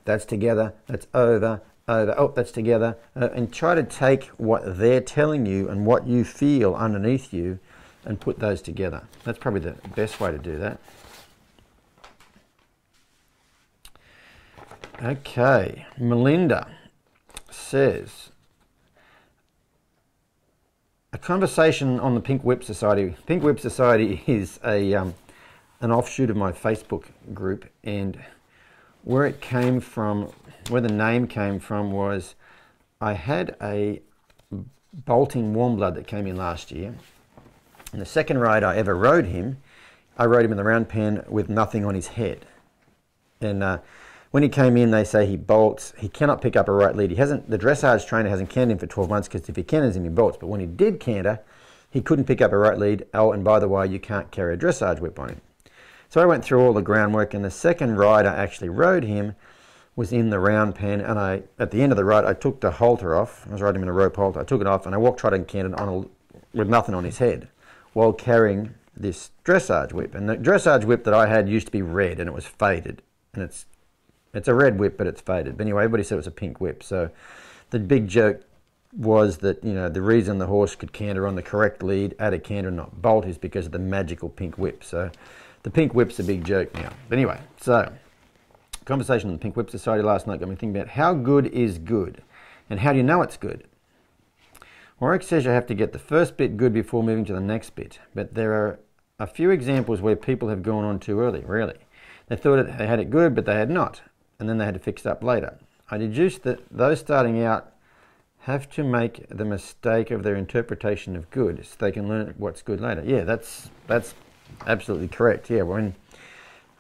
that's together, that's over, oh, that's together, and try to take what they're telling you and what you feel underneath you and put those together. That's probably the best way to do that. Okay, Melinda says, a conversation on the Pink Whip Society. Pink Whip Society is an offshoot of my Facebook group, and where it came from, where the name came from was, I had a bolting warm blood that came in last year, and the second ride I ever rode him, I rode him in the round pen with nothing on his head. And when he came in, they say he bolts. He cannot pick up a right lead. The dressage trainer hasn't cantered him for 12 months because if he canters him, he bolts. But when he did canter, he couldn't pick up a right lead. Oh, and by the way, you can't carry a dressage whip on him. So I went through all the groundwork, and the second ride I actually rode him was in the round pen. And at the end of the ride, I took the halter off. I was riding him in a rope halter. I took it off, and I walked, tried and cantered with nothing on his head while carrying this dressage whip. And the dressage whip that I had used to be red, and it was faded. And it's a red whip, but it's faded. But anyway, everybody said it was a pink whip. So the big joke was that, the reason the horse could canter on the correct lead at a canter and not bolt is because of the magical pink whip. So the pink whip's a big joke now. But anyway, so conversation on the Pink Whip Society last night got me thinking about how good is good and how do you know it's good? Warwick says you have to get the first bit good before moving to the next bit. But there are a few examples where people have gone on too early, really. They thought they had it good, but they had not. And then they had to fix it up later. I deduced that those starting out have to make the mistake of their interpretation of good so they can learn what's good later. Yeah, that's absolutely correct. Yeah,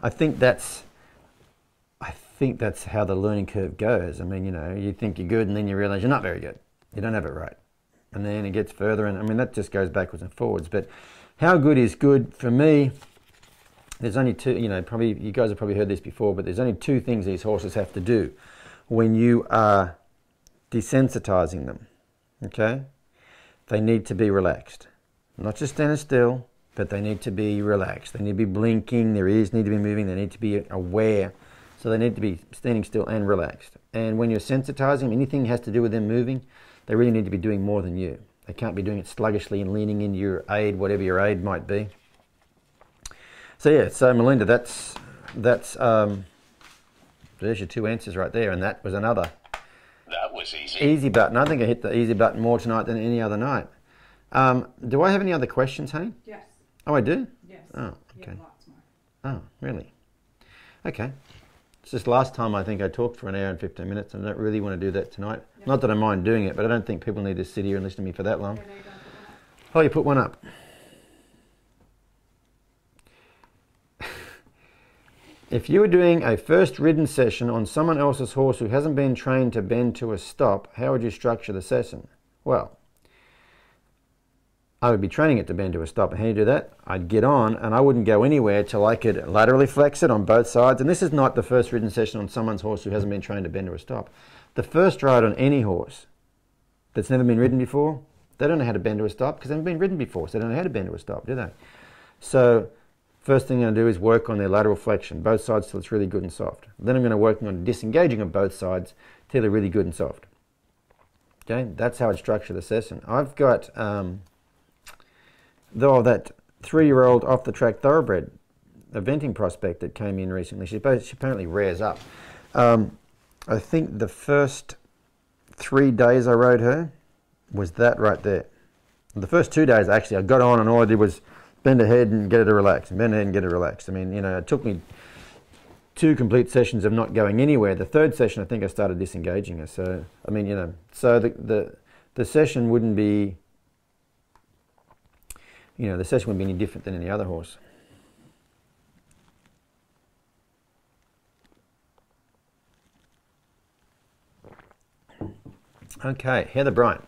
I think that's how the learning curve goes. I mean, you think you're good and then you realize you're not very good. You don't have it right. And then it gets further, and I mean, that just goes backwards and forwards. But how good is good for me? There's only two, probably you guys have probably heard this before, but there's only two things these horses have to do when you are desensitizing them, okay? They need to be relaxed. Not just standing still, but they need to be relaxed. They need to be blinking, their ears need to be moving, they need to be aware. So they need to be standing still and relaxed. And when you're sensitizing, anything has to do with them moving, they really need to be doing more than you. They can't be doing it sluggishly and leaning into your aid, whatever your aid might be. So yeah, so Melinda, that's there's your two answers right there, and that was another. That was easy. Easy button. I think I hit the easy button more tonight than any other night. Do I have any other questions, honey? Yes. Oh, I do? Yes. Oh, You okay. have lots more. Oh, really? Okay. It's just last time I think I talked for an hour and 15 minutes, and I don't really want to do that tonight. Yep. Not that I mind doing it, but I don't think people need to sit here and listen to me for that long. Okay, there you go. Put one up. Oh, you put one up. If you were doing a first ridden session on someone else's horse who hasn't been trained to bend to a stop, how would you structure the session? Well, I would be training it to bend to a stop. And how do you do that? I'd get on and I wouldn't go anywhere till I could laterally flex it on both sides. And this is not the first ridden session on someone's horse who hasn't been trained to bend to a stop. The first ride on any horse that's never been ridden before, they don't know how to bend to a stop because they haven't been ridden before, so they don't know how to bend to a stop, do they? So first thing I'm going to do is work on their lateral flexion, both sides till it's really good and soft. Then I'm going to work on disengaging of both sides till they're really good and soft. Okay, that's how I'd structure the session. I've got that 3-year-old off-the-track thoroughbred, a venting prospect that came in recently. She apparently rears up. I think the first 3 days I rode her was that right there. The first 2 days, actually, I got on and all I did was bend her head and get her to relax, and bend her head and get her relaxed. I mean, you know, it took me 2 complete sessions of not going anywhere. The third session, I think I started disengaging her. So, I mean, you know, so the session wouldn't be, you know, the session wouldn't be any different than any other horse. Okay, Heather Bryant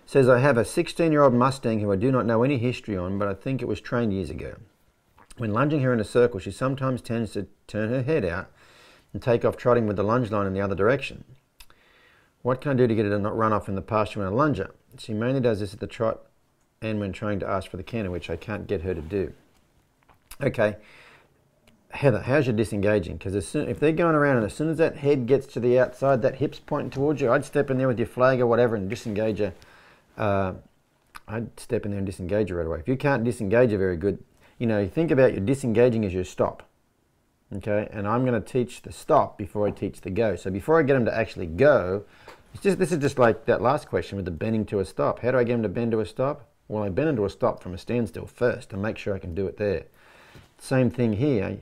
says, I have a 16-year-old Mustang who I do not know any history on, but I think it was trained years ago. When lunging her in a circle, she sometimes tends to turn her head out and take off trotting with the lunge line in the other direction. What can I do to get her to not run off in the pasture when I lunge her? She mainly does this at the trot and when trying to ask for the canter, which I can't get her to do. Okay, Heather, how's your disengaging? Because if they're going around and as soon as that head gets to the outside, that hip's pointing towards you, I'd step in there with your flag or whatever and disengage her. I'd step in there and disengage her right away. If you can't disengage her very good, you know, think about your disengaging as your stop. Okay, and I'm going to teach the stop before I teach the go. So before I get them to actually go, this is just like that last question with the bending to a stop. How do I get them to bend to a stop? Well, I bend into a stop from a standstill first to make sure I can do it there. Same thing here.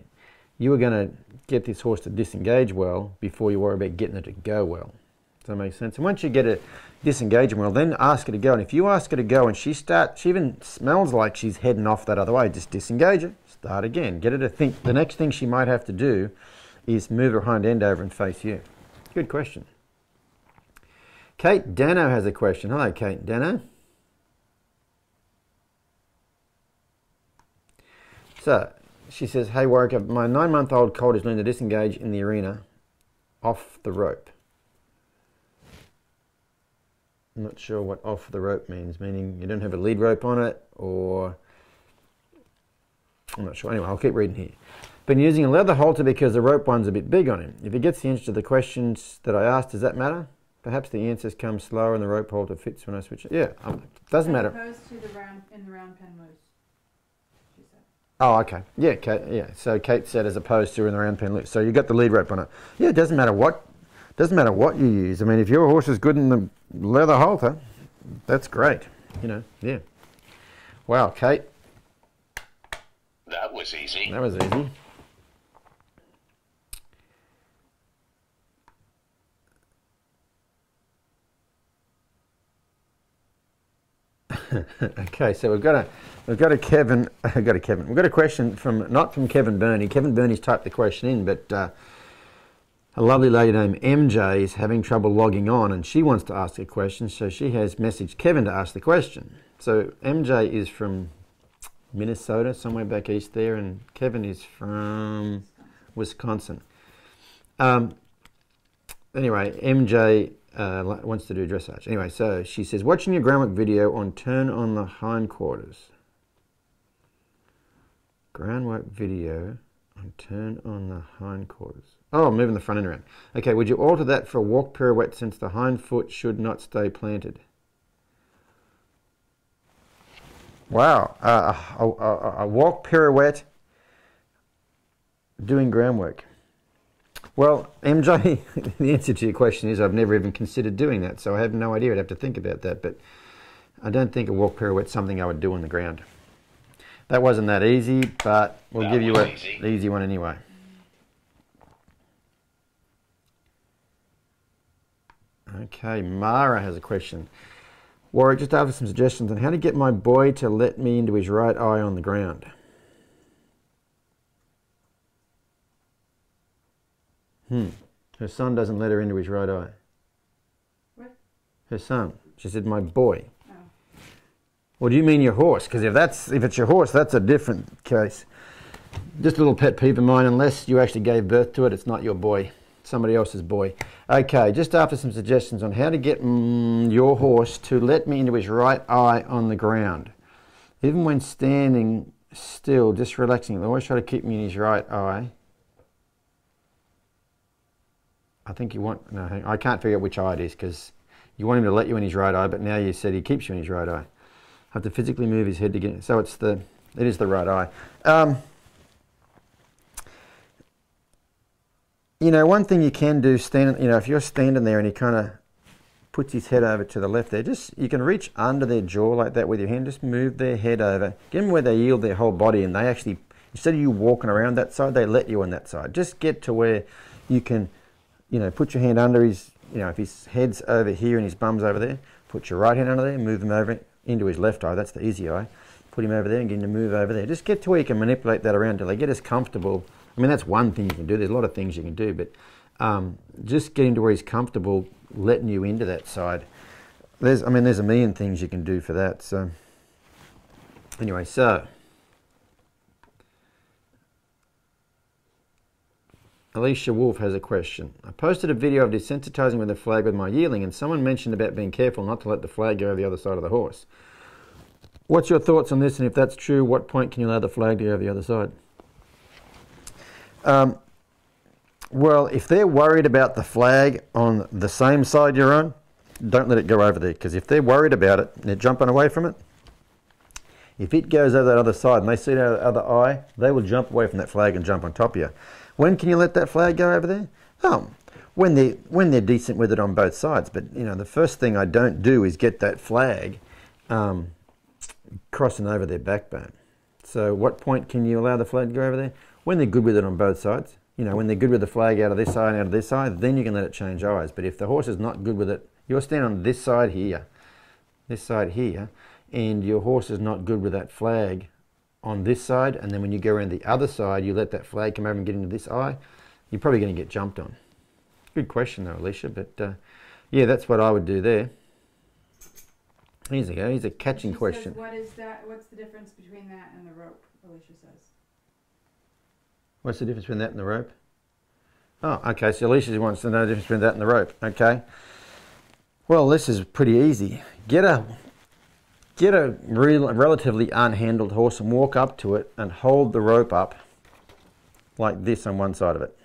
You are going to get this horse to disengage well before you worry about getting it to go well. Does that make sense? And once you get it disengaging well, then ask her to go. And if you ask her to go and she even smells like she's heading off that other way, just disengage her, start again. Get her to think. The next thing she might have to do is move her hind end over and face you. Good question. Kate Dano has a question. Hello, Kate Dano. So, she says, hey Warwick, my 9-month-old colt has learned to disengage in the arena off the rope. I'm not sure what off the rope means, meaning you don't have a lead rope on it, or I'm not sure. Anyway, I'll keep reading here. Been using a leather halter because the rope one's a bit big on him. If he gets the answer to the questions that I asked, does that matter? Perhaps the answers come slower and the rope halter fits when I switch it. Yeah, doesn't matter. As opposed to the round pen loose, she said. Oh, okay. Yeah, Kate, yeah. So Kate said as opposed to in the round pen loose. So you got the lead rope on it. Yeah, it doesn't matter what you use. I mean, if your horse is good in the leather halter, that's great. You know, yeah. Wow, Kate. That was easy. That was easy. Okay, so we've got a Kevin. We've got a question not from Kevin Burney. Kevin Burney's typed the question in, but a lovely lady named MJ is having trouble logging on, and she wants to ask a question. So she has messaged Kevin to ask the question. So MJ is from Minnesota, somewhere back east there, and Kevin is from Wisconsin. Anyway, MJ wants to do dressage. Anyway, so she says, watching your Groundwork video on turn on the hindquarters. Groundwork video on turn on the hindquarters. Oh, moving the front end around. Okay, would you alter that for a walk pirouette since the hind foot should not stay planted? Wow, a walk pirouette doing groundwork. Well, MJ, the answer to your question is I've never even considered doing that, so I have no idea. I'd have to think about that, but I don't think a walk pirouette's something I would do on the ground. That wasn't that easy, but we'll give you an easy one anyway. Okay, Mara has a question. Warwick, just after some suggestions on how to get my boy to let me into his right eye on the ground. Her son doesn't let her into his right eye. What? Her son. She said, my boy. Oh. Well, do you mean your horse? Because if it's your horse, that's a different case. Just a little pet peeve of mine, unless you actually gave birth to it, it's not your boy. Somebody else's boy. Okay, just after some suggestions on how to get your horse to let me into his right eye on the ground. Even when standing still, just relaxing, I always try to keep me in his right eye. I think you want, no, I can't figure out which eye it is because You want him to let you in his right eye, but now you said he keeps you in his right eye. Have to physically move his head to get. So it is the right eye. You know, one thing you can do, if you're standing there and he kind of puts his head over to the left there, you can reach under their jaw like that with your hand, just move their head over, get them where they yield their whole body, and they actually, instead of you walking around that side, they let you on that side. Just get to where you can, put your hand under his, if his head's over here and his bum's over there, put your right hand under there, move him over into his left eye, that's the easy eye, put him over there and get him to move over there. Just get to where you can manipulate that around till they get as comfortable. I mean, that's one thing you can do. There's a lot of things you can do, but just getting to where he's comfortable letting you into that side. There's a million things you can do for that. So anyway, Alicia Wolf has a question. I posted a video of desensitizing with a flag with my yearling, and someone mentioned about being careful not to let the flag go over the other side of the horse. What's your thoughts on this, and if that's true, what point can you allow the flag to go over the other side? Well, if they're worried about the flag on the same side you're on, don't let it go over there, because if they're worried about it and they're jumping away from it, if it goes over that other side and they see that other eye, they will jump away from that flag and jump on top of you. When can you let that flag go over there? Oh, when they're decent with it on both sides. But the first thing I don't do is get that flag crossing over their backbone. So what point can you allow the flag to go over there? When they're good with it on both sides. When they're good with the flag out of this side and out of this side, then you can let it change eyes. But if the horse is not good with it, you're standing on this side here, and your horse is not good with that flag on this side, and then when you go around the other side, you let that flag come over and get into this eye, you're probably going to get jumped on. Good question though, Alicia, but yeah, that's what I would do there. Here's a catching question. Says, what is that? What's the difference between that and the rope? Alicia says. What's the difference between that and the rope? Oh, okay, so Alicia wants to know the difference between that and the rope. Okay. Well, this is pretty easy. Get a relatively unhandled horse and walk up to it and hold the rope up like this on one side of it.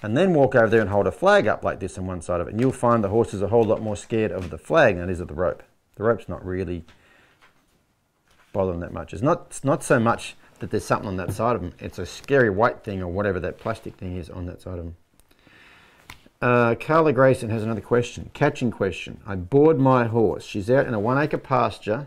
And then walk over there and hold a flag up like this on one side of it. And you'll find the horse is a whole lot more scared of the flag than it is of the rope. The rope's not really bothering that much. It's not so much that there's something on that side of them. It's a scary white thing or whatever that plastic thing is on that side of them. Carla Grayson has another question. Catching question. I board my horse. She's out in a 1 acre pasture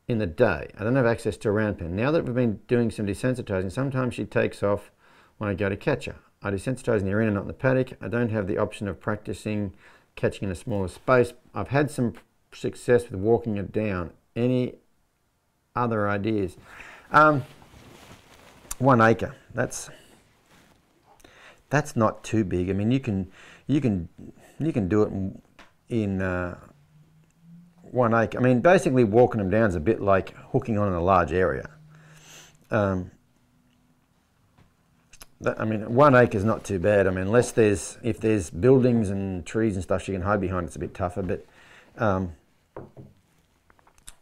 in the day. I don't have access to a round pen. Now that we've been doing some desensitizing, sometimes she takes off when I go to catch her. I desensitize in the arena, not in the paddock. I don't have the option of practicing catching in a smaller space. I've had some success with walking it down. Any other ideas? 1 acre. That's not too big. I mean, you can do it in 1 acre. I mean, basically walking them down is a bit like hooking on in a large area. I mean, 1 acre is not too bad. I mean, if there's buildings and trees and stuff she can hide behind, it's a bit tougher. But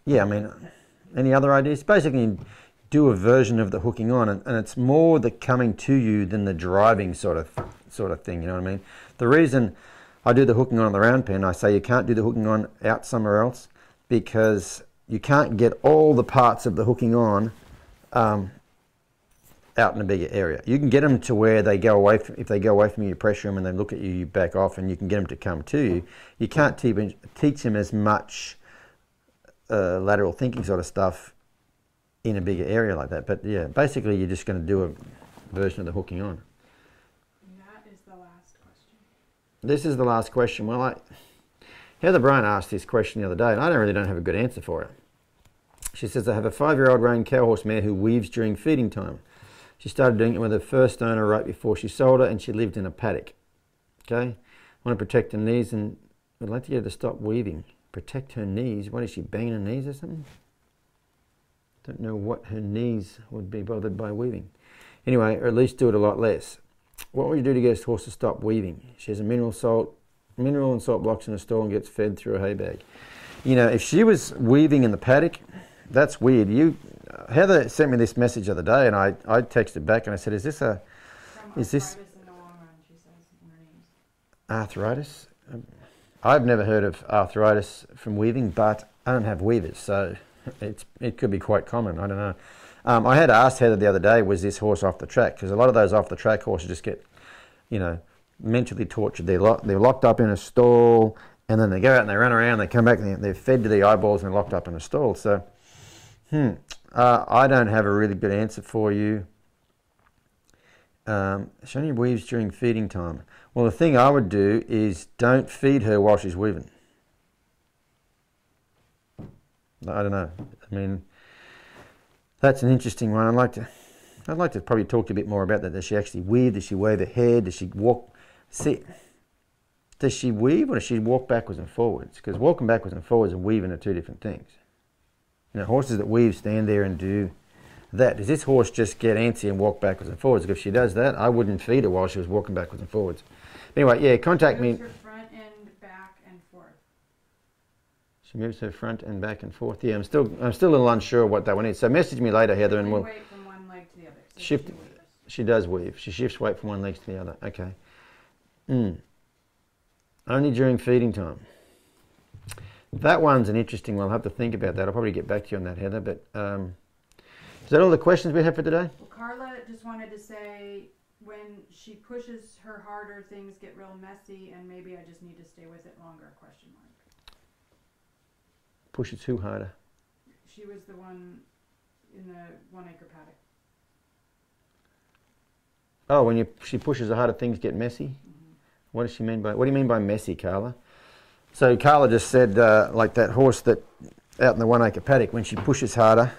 yeah, I mean, any other ideas? Basically, do a version of the hooking on, and it's more the coming to you than the driving sort of thing. You know what I mean? The reason I do the hooking on the round pen, I say you can't do the hooking on out somewhere else because you can't get all the parts of the hooking on out in a bigger area. You can get them to where they go away if they go away from you, you pressure them and they look at you, you back off, and you can get them to come to you. You can't teach them as much lateral thinking sort of stuff in a bigger area like that. But yeah, basically you're just going to do a version of the hooking on. And that is the last question. This is the last question. Well, Heather Bryan asked this question the other day, and I don't have a good answer for it. She says, I have a 5-year-old rein cow horse mare who weaves during feeding time. She started doing it with her first owner right before she sold her, and she lived in a paddock. Okay? I want to protect her knees, and I'd like to get her to stop weaving. Protect her knees? What is she, banging her knees or something? Don't know what her knees would be bothered by weaving. Anyway, or at least do it a lot less. What would you do to get this horse to stop weaving? She has a mineral and salt blocks in her stall and gets fed through a hay bag. You know, if she was weaving in the paddock, that's weird. Heather sent me this message the other day, and I texted back and I said, "Is this arthritis in the long run?" She says in her knees. Arthritis? I've never heard of arthritis from weaving, but I don't have weavers, so it could be quite common. I don't know. I had asked Heather the other day, was this horse off the track? Because a lot of those off the track horses just get, you know, mentally tortured. They're locked up in a stall, and then they go out and they run around, they come back and they're fed to the eyeballs and they're locked up in a stall. So, I don't have a really good answer for you. She only weaves during feeding time. Well, the thing I would do is don't feed her while she's weaving. I don't know. I mean, that's an interesting one. I'd like to probably talk to you a bit more about that. Does she actually weave? Does she wave her head? Does she walk? See, does she weave or does she walk backwards and forwards? Because walking backwards and forwards and weaving are two different things. You know, horses that weave stand there and do that. Does this horse just get antsy and walk backwards and forwards? If she does that, I wouldn't feed her while she was walking backwards and forwards. Anyway, yeah, contact me. Her front and back and forth. She moves her front and back and forth. Yeah, I'm still a little unsure what that one is. So message me later, Heather, and we'll Weight from one leg to the other. So shift. She does weave. She shifts weight from one leg to the other. Okay. Only during feeding time. That one's an interesting one. I'll have to think about that. I'll probably get back to you on that, Heather. But is that all the questions we have for today? Well, Carla just wanted to say, when she pushes her harder, things get real messy, and maybe I just need to stay with it longer, question mark. Pushes who harder? She was the one in the 1 acre paddock. Oh, when she pushes her harder, things get messy? Mm-hmm. What do you mean by messy, Carla? So Carla just said, like that horse that out in the 1 acre paddock, when she pushes harder,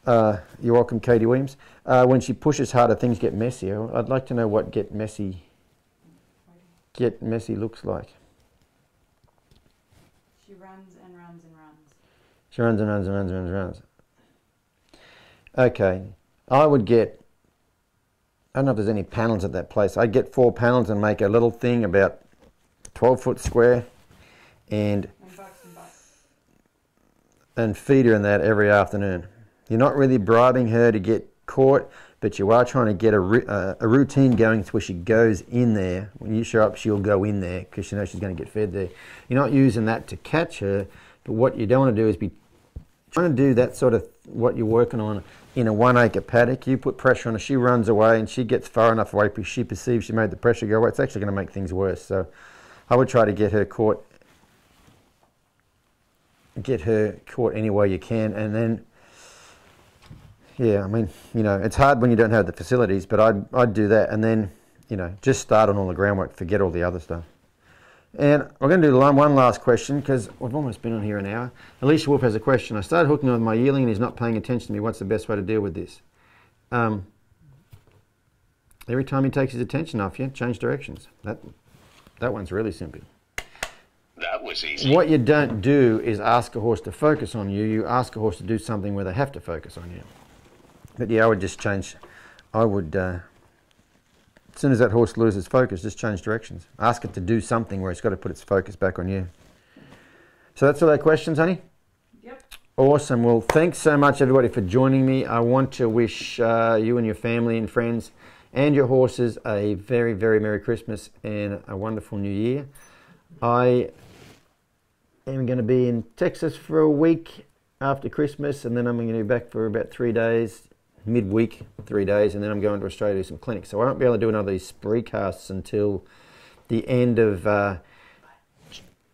you're welcome, Katie Williams. When she pushes harder, things get messy. I'd like to know what get messy looks like. She runs and runs and runs. She runs and runs and runs and runs and runs. Okay, I would get, I don't know if there's any panels at that place. I'd get 4 panels and make a little thing about 12-foot square and feed her in that every afternoon. You're not really bribing her to get caught, but you are trying to get a routine going where she goes in there. When you show up, she'll go in there because she knows she's going to get fed there. You're not using that to catch her, but what you don't want to do is be trying to do that sort of what you're working on in a 1 acre paddock. You put pressure on her, she runs away, and she gets far enough away because she perceives she made the pressure go away. It's actually going to make things worse. So I would try to get her caught any way you can, and then, yeah, I mean, you know, it's hard when you don't have the facilities, but I'd do that, and then, you know, just start on all the groundwork, forget all the other stuff. And we're going to do one last question, because we've almost been on here an hour. Alicia Wolf has a question. I started hooking on with my yearling and he's not paying attention to me. What's the best way to deal with this? Every time he takes his attention off you, change directions. That one's really simple. That was easy. What you don't do is ask a horse to focus on you. You ask a horse to do something where they have to focus on you. But yeah, I would just change. I would, as soon as that horse loses focus, just change directions. Ask it to do something where it's got to put its focus back on you. So that's all our questions, honey? Yep. Awesome. Well, thanks so much, everybody, for joining me. I want to wish you and your family and friends and your horses a very, very Merry Christmas and a wonderful New Year. I am going to be in Texas for a week after Christmas, and then I'm going to be back for about 3 days, midweek, 3 days, and then I'm going to Australia to do some clinics. So I won't be able to do another of these spree casts until the end of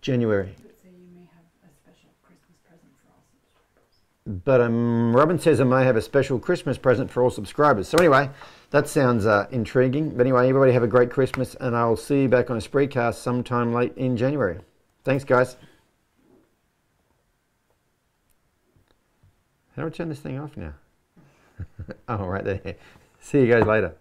January. So you may have a special Christmas present for all subscribers. But Robin says I may have a special Christmas present for all subscribers. So anyway, that sounds intriguing. But anyway, everybody have a great Christmas, and I'll see you back on a spree cast sometime late in January. Thanks, guys. How do I turn this thing off now? Oh, right there. See you guys later.